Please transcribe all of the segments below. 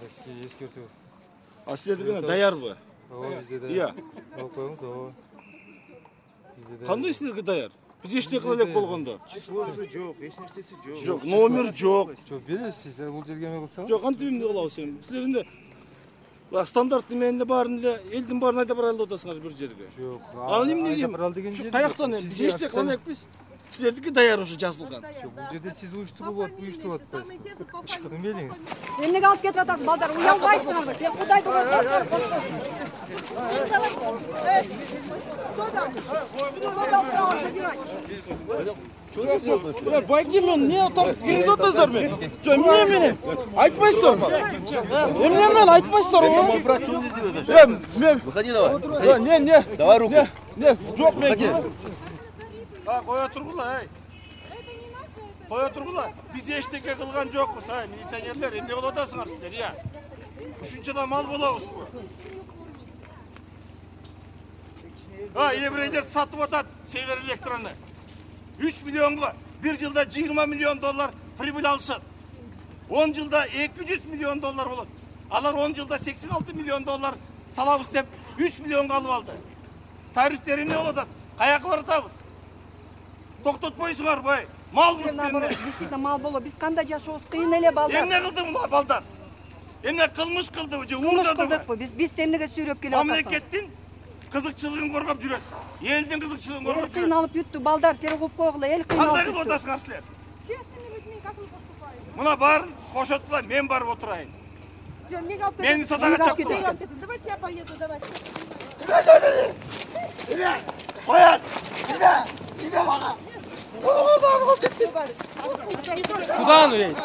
Eski eskirtiyor. Asliyetikine dayar mı? Ova bizde de. İyi. Okuyoruz ova. Bizde de. Qanday sizlerge dayar? Biz eşte kılacak bolganda. Числосы жоқ, еш нәрсесі жоқ. Жоқ, номер жоқ. Çok бересіз siz бұл жерге ме қылсаңыз? Жоқ, антып емне қылау сен? Сілерінде стандарт деменде барында, елдің барын айда бір алды отасыңар бір жерге. Жоқ. Ал емне Айда кем? бір ал деген Şu жер қаяқтан жоқ. біз Сізге еште ақсам- қылайық біз. Сілердікі даяр уже жазылған. Жоқ, бұл жерде сіз ұйыштыру болады, ұйыштыру болады. Кім еліңіз? Emniyet alıp git vatandaş bazar. Uyanmayısınız. Sen kudaydı Байгимен не там кеңіз отасыздар мен? Жоқ, мен айтпайсыздар ма? Мен айтпайсыздар ма? Мен Выходи давай. не. Давай руку. Не, жоқ мен. Қоя тұрғыла, ей. Қоя тұрғыла. Біз ештеңе қылған жоқпыз, ай, милиционерлер. Емне қылып отасыңар сіздер, иә. Үшіншіда мал боламыз бұл. Еврейлер сатып отады Север Электроны. 3 миллионға, бір жылда 20 миллион доллар прибыль алышады. 10 жылда 200 миллион доллар болады. Алар 10 жылда 86 миллион доллар салабыз деп 3 миллионға алып алды. Тарифтер емне болады? Қаяққа баратабыз? Тоқтатпайсыңар бай. Малбыз менде. Действительно мал болу. Biz kanda жашообуз кыйын эле балдар. Эмне кылды мына балдар? Эмне кылмыш кылды? Кылмыш кылдыкпы? Biz темнеге сүйрөп келип атабыз. Мамлекеттин кызыкчылыгын коргоп жүрөт. Элдин кызыкчылыгын коргоп Эл жүрөт. кыйналып бүттү балдар. Сени кууп койгула. Эл Кандай кыйналып кылып бүттү. атасыңар силер? Мына барын кошоткула, мен барып отурайын. Мени садага чапкыла. Давайте я поеду, давайте. Коят! Куда ну ей?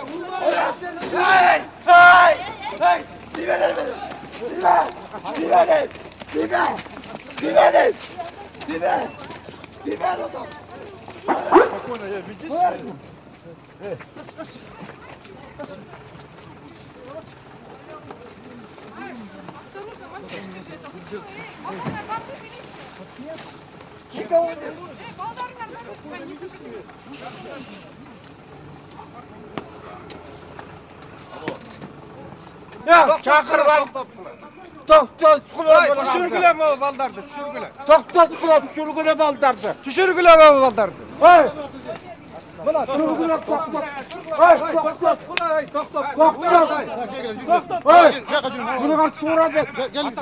Ya çakırlar. Düşürgüleme o baldardı, düşürgüle. Düşürgüle baldardı. Düşürgüleme o baldardı. Hey! Düşürgüle toktot. Hey toktot. Hey, toktot. Hey! Bunu kaç sonra de. Gelin.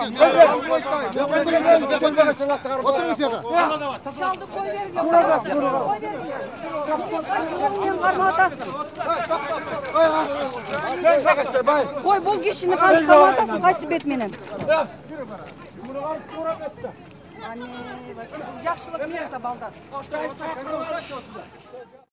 Oturun yaga. Çaldı koy vermiyor. Koy vermiyor. Sen karnı atasın. Ben sakatçı bay. Koy bul kişini karnı atasın. Kaçtı betmenen. Bunu kaç sonra de. Hani, жақшылық берді балдар.